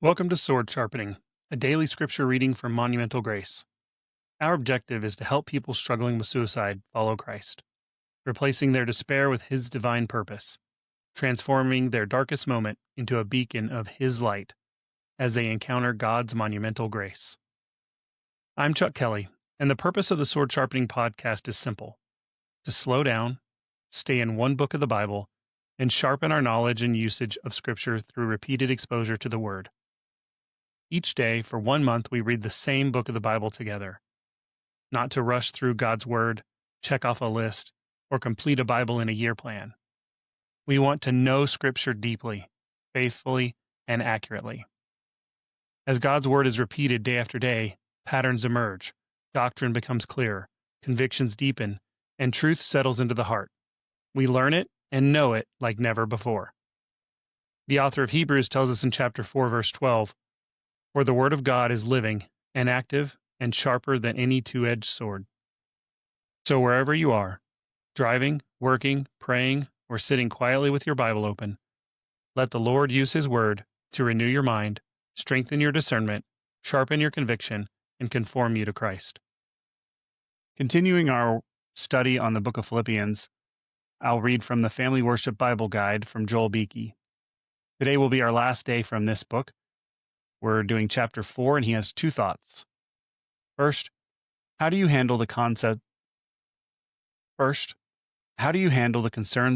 Welcome to Sword Sharpening, a daily scripture reading from Monumental Grace. Our objective is to help people struggling with suicide follow Christ, replacing their despair with His divine purpose, transforming their darkest moment into a beacon of His light as they encounter God's monumental grace. I'm Chuck Kelly, and the purpose of the Sword Sharpening podcast is simple: to slow down, stay in one book of the Bible, and sharpen our knowledge and usage of Scripture through repeated exposure to the Word. Each day, for 1 month, we read the same book of the Bible together. Not to rush through God's Word, check off a list, or complete a Bible in a year plan. We want to know Scripture deeply, faithfully, and accurately. As God's Word is repeated day after day, patterns emerge, doctrine becomes clearer, convictions deepen, and truth settles into the heart. We learn it and know it like never before. The author of Hebrews tells us in chapter 4, verse 12, "For the word of God is living and active and sharper than any two-edged sword." So wherever you are, driving, working, praying, or sitting quietly with your Bible open, let the Lord use His word to renew your mind, strengthen your discernment, sharpen your conviction, and conform you to Christ. Continuing our study on the book of Philippians, I'll read from the Family Worship Bible Guide from Joel Beakey. Today will be our last day from this book. We're doing chapter 4, and he has 2 thoughts. First, how do you handle the concerns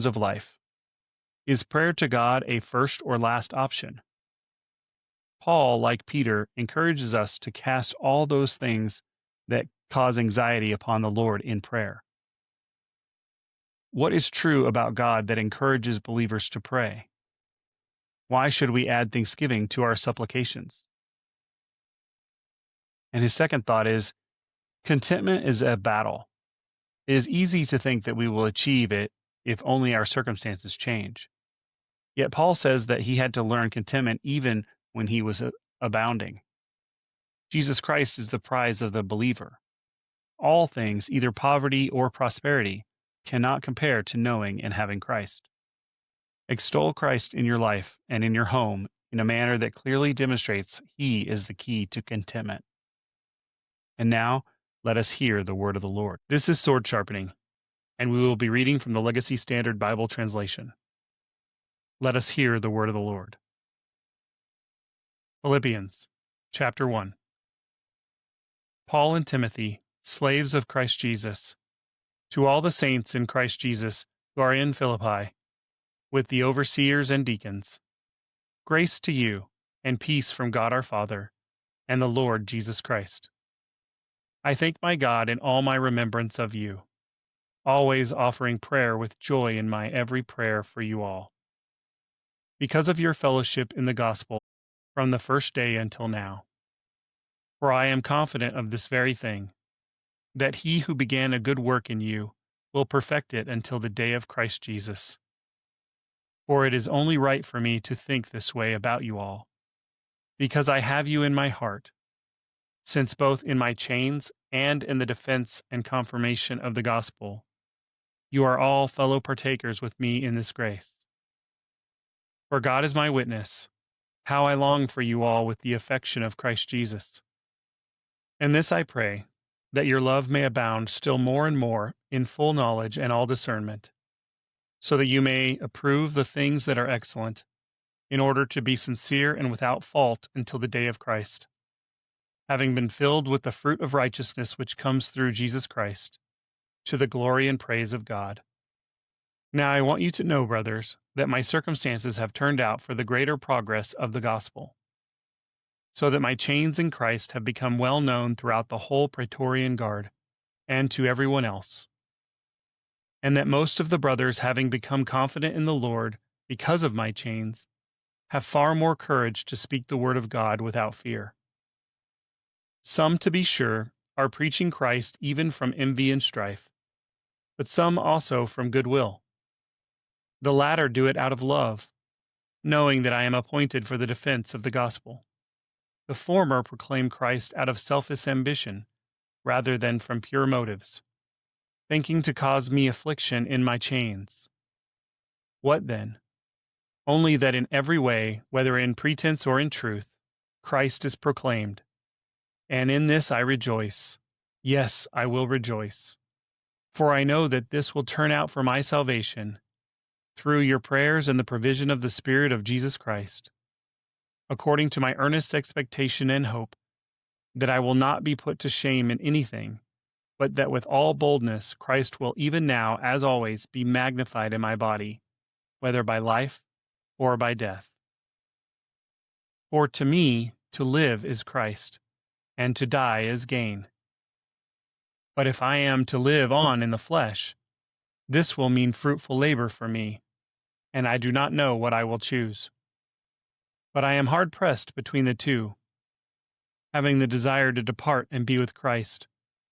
of life? Is prayer to God a first or last option? Paul, like Peter, encourages us to cast all those things that cause anxiety upon the Lord in prayer. What is true about God that encourages believers to pray? Why should we add thanksgiving to our supplications? And his second thought is, contentment is a battle. It is easy to think that we will achieve it if only our circumstances change. Yet Paul says that he had to learn contentment even when he was abounding. Jesus Christ is the prize of the believer. All things, either poverty or prosperity, cannot compare to knowing and having Christ. Extol Christ in your life and in your home in a manner that clearly demonstrates He is the key to contentment. And now, let us hear the word of the Lord. This is Sword Sharpening, and we will be reading from the Legacy Standard Bible Translation. Let us hear the word of the Lord. Philippians, chapter 1. Paul and Timothy, slaves of Christ Jesus, to all the saints in Christ Jesus who are in Philippi, with the overseers and deacons, grace to you and peace from God our Father and the Lord Jesus Christ. I thank my God in all my remembrance of you, always offering prayer with joy in my every prayer for you all, because of your fellowship in the gospel from the first day until now. For I am confident of this very thing, that He who began a good work in you will perfect it until the day of Christ Jesus. For it is only right for me to think this way about you all, because I have you in my heart, since both in my chains and in the defense and confirmation of the gospel, you are all fellow partakers with me in this grace. For God is my witness, how I long for you all with the affection of Christ Jesus. And this I pray, that your love may abound still more and more in full knowledge and all discernment, so that you may approve the things that are excellent, in order to be sincere and without fault until the day of Christ, having been filled with the fruit of righteousness which comes through Jesus Christ, to the glory and praise of God. Now I want you to know, brothers, that my circumstances have turned out for the greater progress of the gospel, so that my chains in Christ have become well known throughout the whole Praetorian Guard, and to everyone else, and that most of the brothers, having become confident in the Lord because of my chains, have far more courage to speak the word of God without fear. Some, to be sure, are preaching Christ even from envy and strife, but some also from goodwill. The latter do it out of love, knowing that I am appointed for the defense of the gospel. The former proclaim Christ out of selfish ambition, rather than from pure motives, thinking to cause me affliction in my chains. What then? Only that in every way, whether in pretense or in truth, Christ is proclaimed, and in this I rejoice. Yes, I will rejoice. For I know that this will turn out for my salvation, through your prayers and the provision of the Spirit of Jesus Christ, according to my earnest expectation and hope, that I will not be put to shame in anything, but that with all boldness Christ will even now, as always, be magnified in my body, whether by life or by death. For to me, to live is Christ, and to die is gain. But if I am to live on in the flesh, this will mean fruitful labor for me, and I do not know what I will choose. But I am hard pressed between the two, having the desire to depart and be with Christ,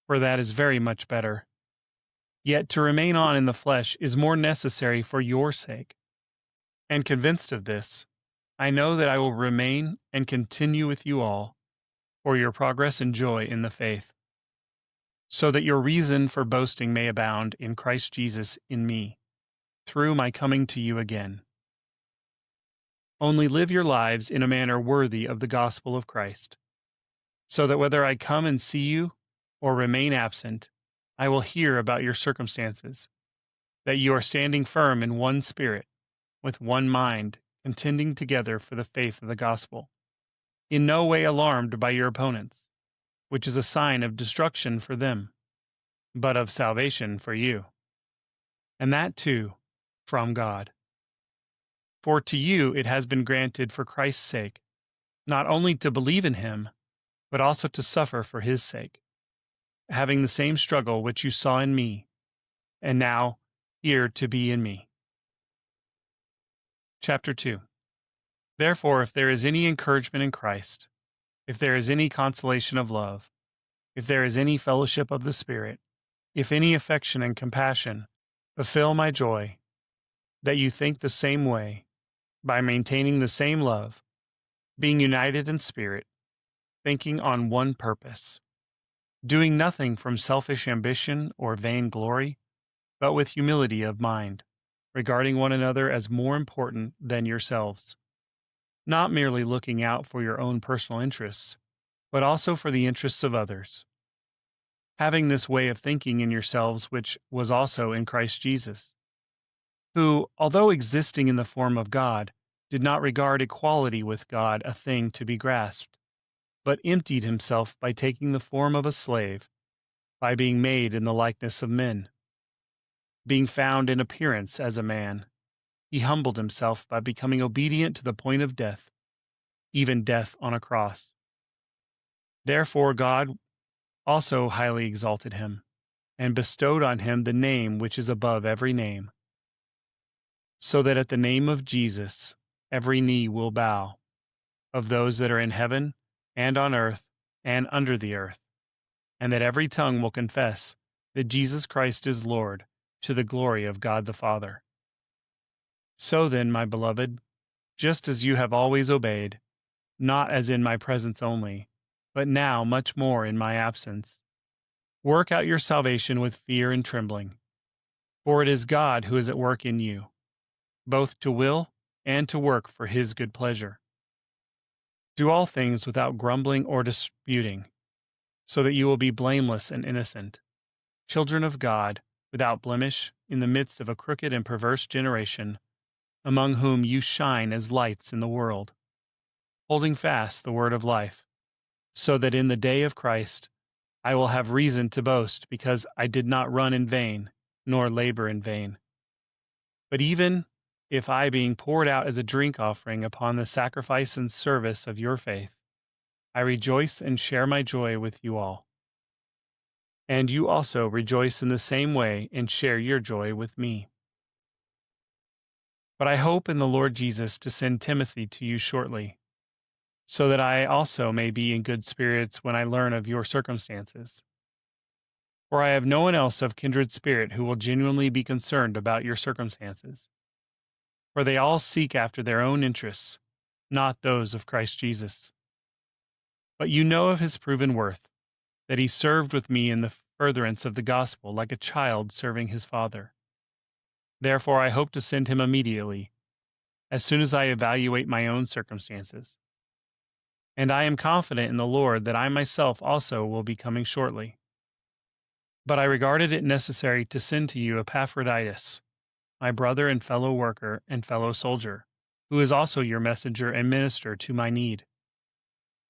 for that is very much better. Yet to remain on in the flesh is more necessary for your sake. And convinced of this, I know that I will remain and continue with you all, for your progress and joy in the faith, so that your reason for boasting may abound in Christ Jesus in me, through my coming to you again. Only live your lives in a manner worthy of the gospel of Christ, so that whether I come and see you or remain absent, I will hear about your circumstances, that you are standing firm in one spirit, with one mind, contending together for the faith of the gospel, in no way alarmed by your opponents, which is a sign of destruction for them, but of salvation for you, and that too from God. For to you it has been granted for Christ's sake, not only to believe in him, but also to suffer for his sake, having the same struggle which you saw in me, and now here to be in me. Chapter 2. Therefore, if there is any encouragement in Christ, if there is any consolation of love, if there is any fellowship of the Spirit, if any affection and compassion, fulfill my joy, that you think the same way, by maintaining the same love, being united in spirit, thinking on one purpose, doing nothing from selfish ambition or vain glory, but with humility of mind, regarding one another as more important than yourselves, not merely looking out for your own personal interests, but also for the interests of others. Having this way of thinking in yourselves, which was also in Christ Jesus, who, although existing in the form of God, did not regard equality with God a thing to be grasped, but emptied himself by taking the form of a slave, by being made in the likeness of men. Being found in appearance as a man, he humbled himself by becoming obedient to the point of death, even death on a cross. Therefore God also highly exalted him, and bestowed on him the name which is above every name, so that at the name of Jesus every knee will bow, of those that are in heaven and on earth and under the earth, and that every tongue will confess that Jesus Christ is Lord, to the glory of God the Father. So then, my beloved, just as you have always obeyed, not as in my presence only, but now much more in my absence, work out your salvation with fear and trembling, for it is God who is at work in you, both to will and to work for his good pleasure. Do all things without grumbling or disputing, so that you will be blameless and innocent, children of God, without blemish, in the midst of a crooked and perverse generation, among whom you shine as lights in the world, holding fast the word of life, so that in the day of Christ I will have reason to boast, because I did not run in vain, nor labor in vain. But even if I, being poured out as a drink offering upon the sacrifice and service of your faith, I rejoice and share my joy with you all. And you also rejoice in the same way and share your joy with me. But I hope in the Lord Jesus to send Timothy to you shortly, so that I also may be in good spirits when I learn of your circumstances. For I have no one else of kindred spirit who will genuinely be concerned about your circumstances. For they all seek after their own interests, not those of Christ Jesus. But you know of his proven worth, that he served with me in the furtherance of the gospel like a child serving his father. Therefore I hope to send him immediately, as soon as I evaluate my own circumstances. and I am confident in the Lord that I myself also will be coming shortly. But I regarded it necessary to send to you Epaphroditus, my brother and fellow worker and fellow soldier, who is also your messenger and minister to my need,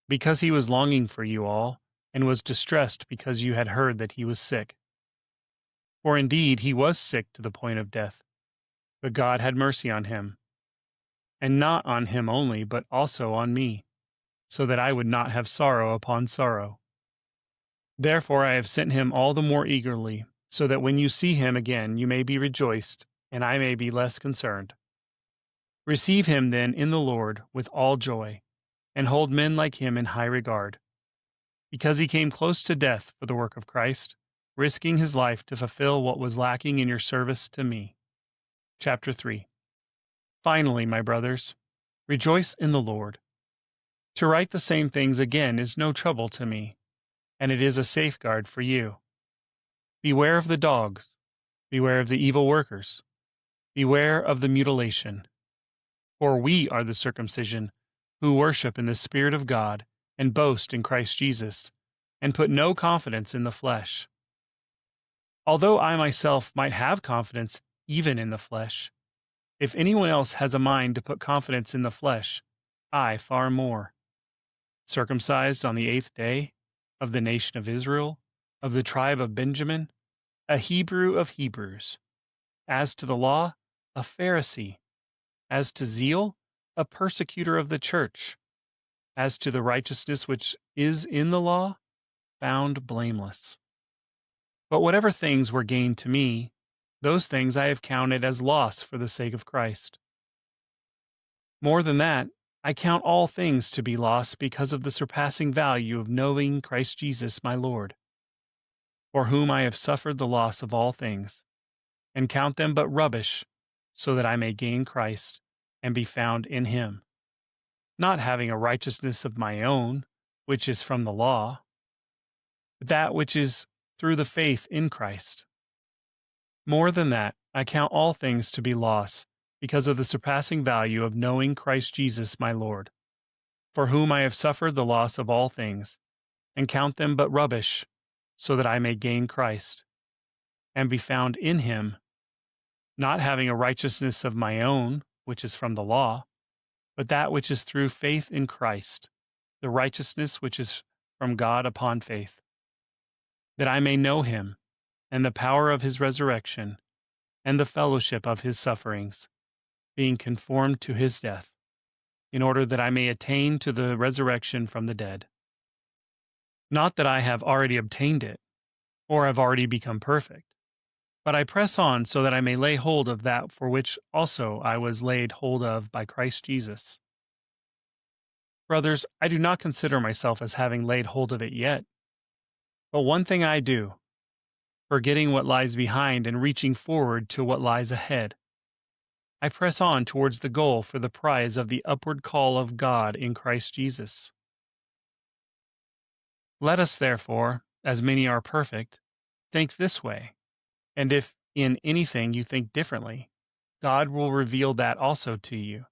because he was longing for you all, and was distressed because you had heard that he was sick. For indeed he was sick to the point of death, but God had mercy on him, and not on him only, but also on me, so that I would not have sorrow upon sorrow. Therefore I have sent him all the more eagerly, so that when you see him again you may be rejoiced, and I may be less concerned. Receive him then in the Lord with all joy, and hold men like him in high regard, because he came close to death for the work of Christ, risking his life to fulfill what was lacking in your service to me. Chapter 3. Finally, my brothers, rejoice in the Lord. To write the same things again is no trouble to me, and it is a safeguard for you. Beware of the dogs, beware of the evil workers, beware of the mutilation. For we are the circumcision, who worship in the Spirit of God, and boast in Christ Jesus, and put no confidence in the flesh. Although I myself might have confidence even in the flesh, if anyone else has a mind to put confidence in the flesh, I far more. Circumcised on the 8th day, of the nation of Israel, of the tribe of Benjamin, a Hebrew of Hebrews. As to the law, a Pharisee. As to zeal, a persecutor of the church. As to the righteousness which is in the law, found blameless. But whatever things were gained to me, those things I have counted as loss for the sake of Christ. More than that, I count all things to be loss because of the surpassing value of knowing Christ Jesus my Lord, for whom I have suffered the loss of all things, and count them but rubbish, so that I may gain Christ, and be found in him, not having a righteousness of my own, which is from the law, but that which is through the faith in Christ. More than that, I count all things to be loss, because of the surpassing value of knowing Christ Jesus my Lord, for whom I have suffered the loss of all things, and count them but rubbish, so that I may gain Christ, and be found in him, not having a righteousness of my own, which is from the law, but that which is through faith in Christ, the righteousness which is from God upon faith, that I may know him, and the power of his resurrection, and the fellowship of his sufferings, being conformed to his death, in order that I may attain to the resurrection from the dead. Not that I have already obtained it, or have already become perfect, but I press on so that I may lay hold of that for which also I was laid hold of by Christ Jesus. Brothers, I do not consider myself as having laid hold of it yet, but one thing I do, forgetting what lies behind and reaching forward to what lies ahead. I press on towards the goal for the prize of the upward call of God in Christ Jesus. Let us therefore, as many are perfect, think this way, and if in anything you think differently, God will reveal that also to you.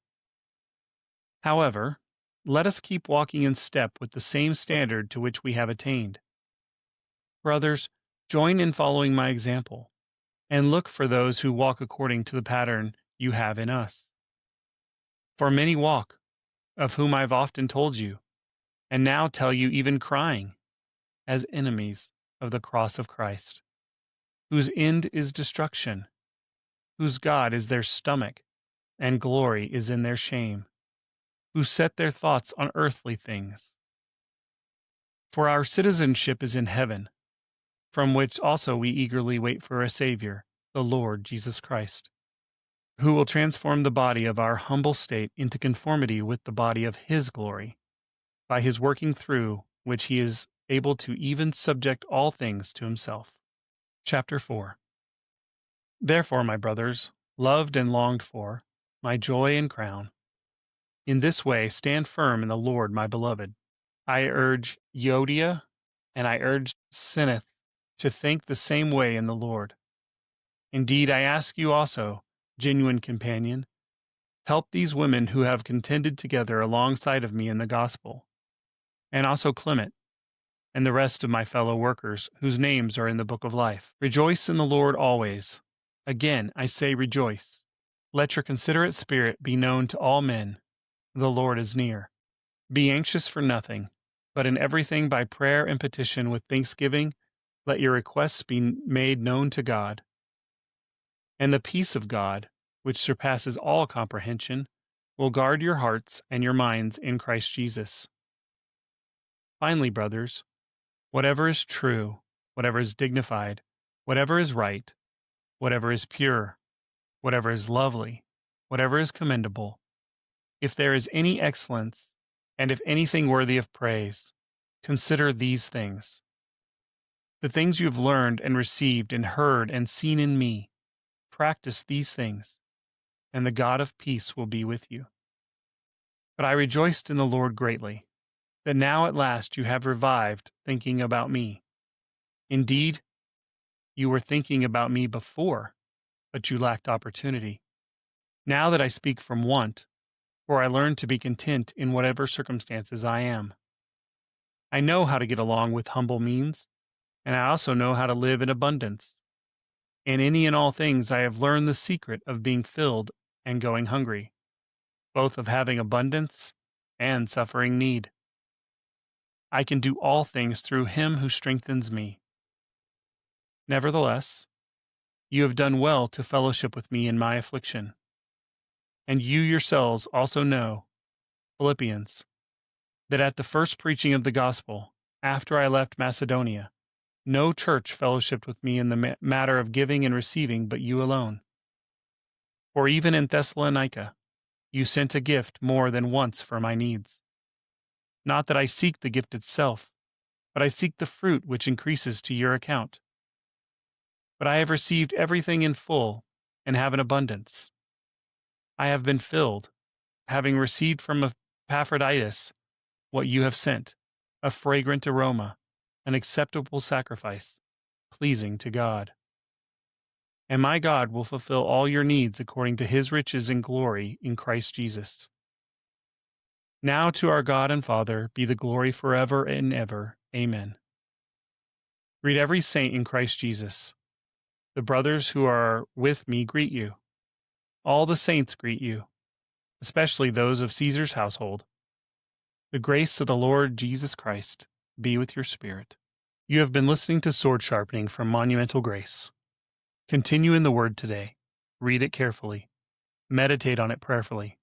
However, let us keep walking in step with the same standard to which we have attained. Brothers, join in following my example, and look for those who walk according to the pattern you have in us. For many walk, of whom I have often told you, and now tell you even crying, as enemies of the cross of Christ, whose end is destruction, whose God is their stomach, and glory is in their shame, who set their thoughts on earthly things. For our citizenship is in heaven, from which also we eagerly wait for a Savior, the Lord Jesus Christ, who will transform the body of our humble state into conformity with the body of his glory, by his working through which he is able to even subject all things to himself. Chapter 4. Therefore, my brothers, loved and longed for, my joy and crown, in this way stand firm in the Lord, my beloved. I urge Euodia and I urge Syntyche to think the same way in the Lord. Indeed, I ask you also, genuine companion, help these women who have contended together alongside of me in the gospel, and also Clement, and the rest of my fellow workers, whose names are in the book of life. Rejoice in the Lord always. Again, I say rejoice. Let your considerate spirit be known to all men. The Lord is near. Be anxious for nothing, but in everything by prayer and petition with thanksgiving, let your requests be made known to God. And the peace of God, which surpasses all comprehension, will guard your hearts and your minds in Christ Jesus. Finally, brothers, whatever is true, whatever is dignified, whatever is right, whatever is pure, whatever is lovely, whatever is commendable, if there is any excellence, and if anything worthy of praise, consider these things. The things you have learned and received and heard and seen in me, practice these things, and the God of peace will be with you. But I rejoiced in the Lord greatly, that now at last you have revived thinking about me. Indeed, you were thinking about me before, but you lacked opportunity. Now that I speak from want, for I learned to be content in whatever circumstances I am. I know how to get along with humble means, and I also know how to live in abundance. In any and all things I have learned the secret of being filled and going hungry, both of having abundance and suffering need. I can do all things through him who strengthens me. Nevertheless, you have done well to fellowship with me in my affliction. And you yourselves also know, Philippians, that at the first preaching of the gospel, after I left Macedonia, no church fellowshipped with me in the matter of giving and receiving but you alone. For even in Thessalonica, you sent a gift more than once for my needs. Not that I seek the gift itself, but I seek the fruit which increases to your account. But I have received everything in full and have an abundance. I have been filled, having received from Epaphroditus what you have sent, a fragrant aroma, an acceptable sacrifice, pleasing to God. And my God will fulfill all your needs according to his riches and glory in Christ Jesus. Now to our God and Father be the glory forever and ever. Amen. Greet every saint in Christ Jesus. The brothers who are with me greet you. All the saints greet you, especially those of Caesar's household. The grace of the Lord Jesus Christ be with your spirit. You have been listening to Sword Sharpening from Monumental Grace. Continue in the Word today. Read it carefully. Meditate on it prayerfully.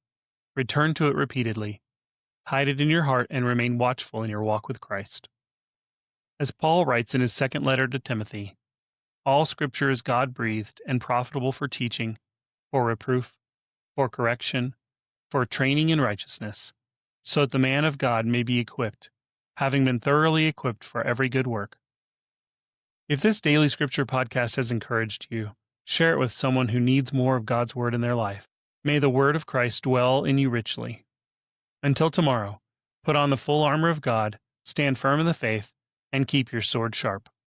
Return to it repeatedly. Hide it in your heart and remain watchful in your walk with Christ. As Paul writes in his second letter to Timothy, all Scripture is God-breathed and profitable for teaching, for reproof, for correction, for training in righteousness, so that the man of God may be equipped, having been thoroughly equipped for every good work. If this daily Scripture podcast has encouraged you, share it with someone who needs more of God's Word in their life. May the Word of Christ dwell in you richly. Until tomorrow, put on the full armor of God, stand firm in the faith, and keep your sword sharp.